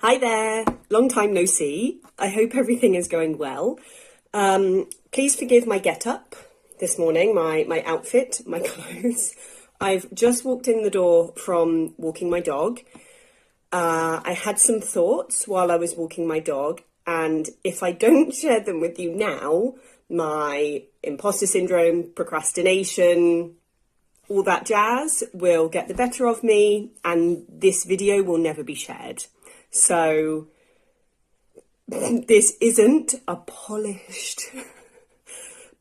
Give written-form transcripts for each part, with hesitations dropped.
Hi there, long time no see. I hope everything is going well. Please forgive my get-up this morning, my outfit, my clothes. I've just walked in the door from walking my dog. I had some thoughts while I was walking my dog, and if I don't share them with you now, my imposter syndrome, procrastination, all that jazz will get the better of me, and this video will never be shared. So this isn't a polished,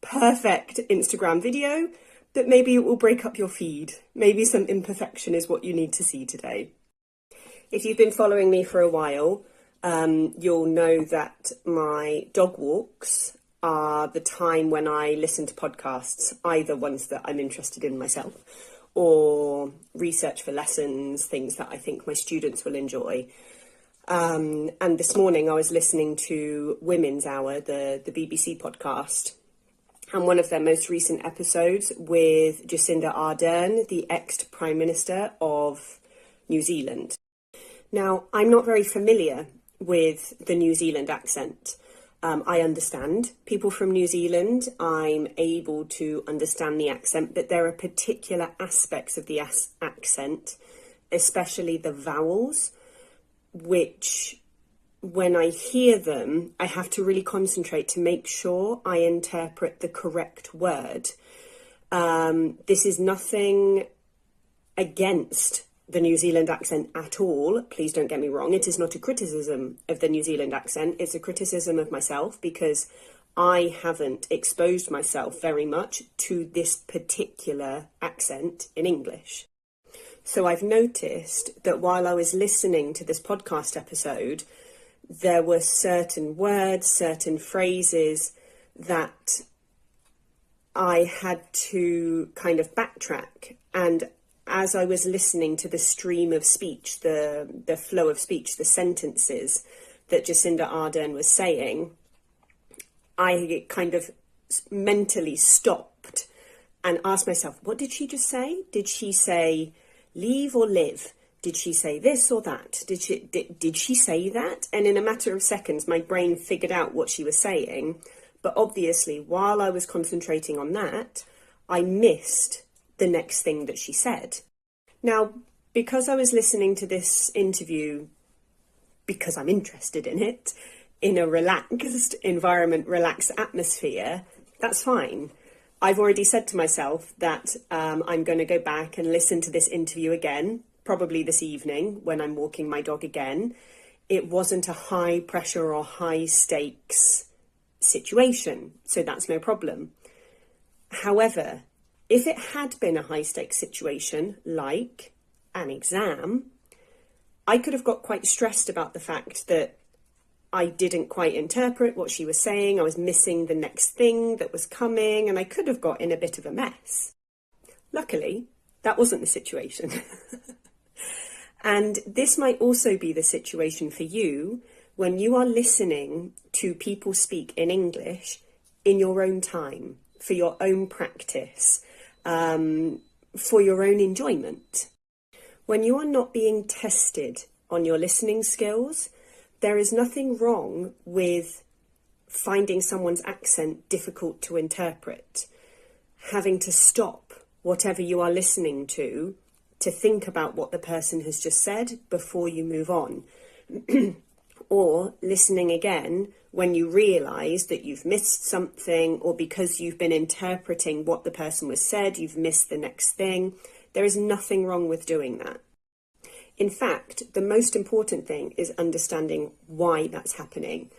perfect Instagram video, but maybe it will break up your feed. Maybe some imperfection is what you need to see today. If you've been following me for a while, you'll know that my dog walks are the time when I listen to podcasts, either ones that I'm interested in myself or research for lessons, things that I think my students will enjoy. And this morning I was listening to Women's Hour, the BBC podcast, and one of their most recent episodes with Jacinda Ardern, the ex-Prime Minister of New Zealand. Now, I'm not very familiar with the New Zealand accent. I understand people from New Zealand. I'm able to understand the accent, but there are particular aspects of the accent, especially the vowels, which when I hear them, I have to really concentrate to make sure I interpret the correct word. This is nothing against the New Zealand accent at all. Please don't get me wrong. It is not a criticism of the New Zealand accent. It's a criticism of myself because I haven't exposed myself very much to this particular accent in English. So I've noticed that while I was listening to this podcast episode, there were certain words, certain phrases that I had to kind of backtrack. And as I was listening to the stream of speech, the flow of speech, the sentences that Jacinda Ardern was saying, I kind of mentally stopped and asked myself, what did she just say? Did she say leave or live? Did she say this or that? Did she say that? And in a matter of seconds, my brain figured out what she was saying. But obviously, while I was concentrating on that, I missed the next thing that she said. Now, because I was listening to this interview, because I'm interested in it, in a relaxed environment, relaxed atmosphere, that's fine. I've already said to myself that I'm going to go back and listen to this interview again, probably this evening when I'm walking my dog again. It wasn't a high pressure or high stakes situation, so that's no problem. However, if it had been a high stakes situation, like an exam, I could have got quite stressed about the fact that I didn't quite interpret what she was saying. I was missing the next thing that was coming, and I could have got in a bit of a mess. Luckily, that wasn't the situation. And this might also be the situation for you when you are listening to people speak in English in your own time, for your own practice, for your own enjoyment. When you are not being tested on your listening skills, there is nothing wrong with finding someone's accent difficult to interpret, having to stop whatever you are listening to think about what the person has just said before you move on, or listening again when you realise that you've missed something, or because you've been interpreting what the person was said, you've missed the next thing. There is nothing wrong with doing that. In fact, the most important thing is understanding why that's happening.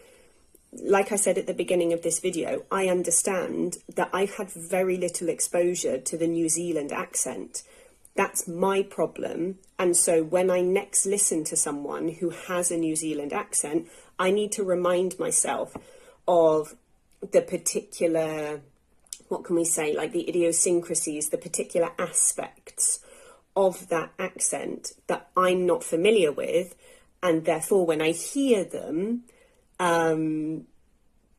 Like I said at the beginning of this video, I understand that I've had very little exposure to the New Zealand accent. That's my problem. And so when I next listen to someone who has a New Zealand accent, I need to remind myself of the particular, what can we say, like the idiosyncrasies, the particular aspects of that accent that I'm not familiar with, and therefore when I hear them,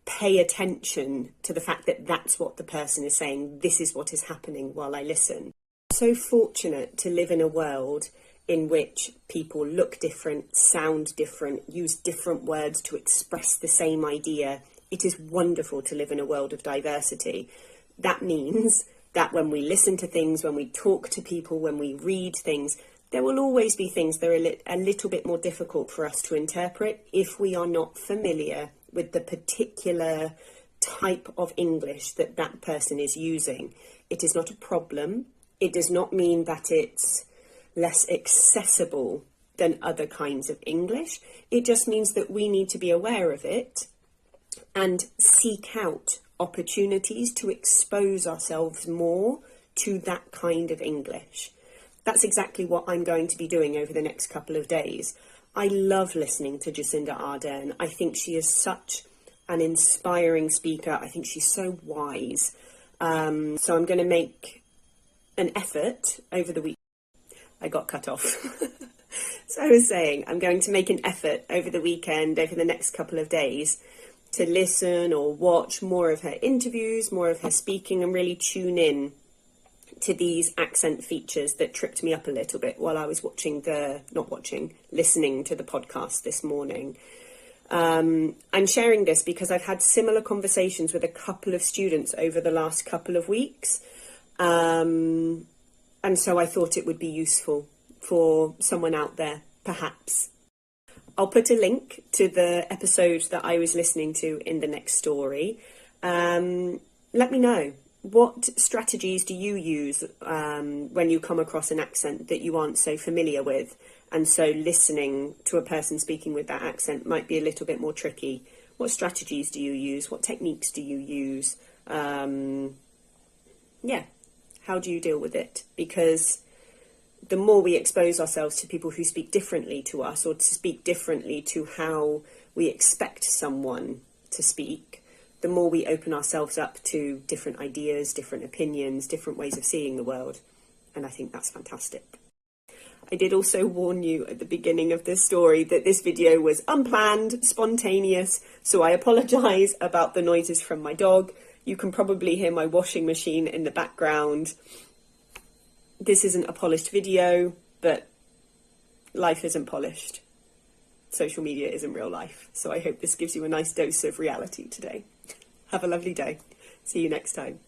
pay attention to the fact that that's what the person is saying. This is what is happening while I listen. I'm so fortunate to live in a world in which people look different, sound different, use different words to express the same idea. It is wonderful to live in a world of diversity. That means that when we listen to things, when we talk to people, when we read things, there will always be things that are a little bit more difficult for us to interpret if we are not familiar with the particular type of English that that person is using. It is not a problem. It does not mean that it's less accessible than other kinds of English. It just means that we need to be aware of it and seek out opportunities to expose ourselves more to that kind of English. That's exactly what I'm going to be doing over the next couple of days. I love listening to Jacinda Ardern. I think she is such an inspiring speaker. I think she's so wise. So I'm going to make an effort over the week. I got cut off. So I was saying, I'm going to make an effort over the weekend, over the next couple of days, to listen or watch more of her interviews, more of her speaking, and really tune in to these accent features that tripped me up a little bit while I was listening to the podcast this morning. I'm sharing this because I've had similar conversations with a couple of students over the last couple of weeks. And so I thought it would be useful for someone out there, perhaps. I'll put a link to the episode that I was listening to in the next story. Let me know. What strategies do you use when you come across an accent that you aren't so familiar with? And so listening to a person speaking with that accent might be a little bit more tricky. What strategies do you use? What techniques do you use? How do you deal with it? Because the more we expose ourselves to people who speak differently to us, or to speak differently to how we expect someone to speak, the more we open ourselves up to different ideas, different opinions, different ways of seeing the world. And I think that's fantastic. I did also warn you at the beginning of this story that this video was unplanned, spontaneous, so I apologise about the noises from my dog. You can probably hear my washing machine in the background. This isn't a polished video, but life isn't polished. Social media isn't real life. So I hope this gives you a nice dose of reality today. Have a lovely day. See you next time.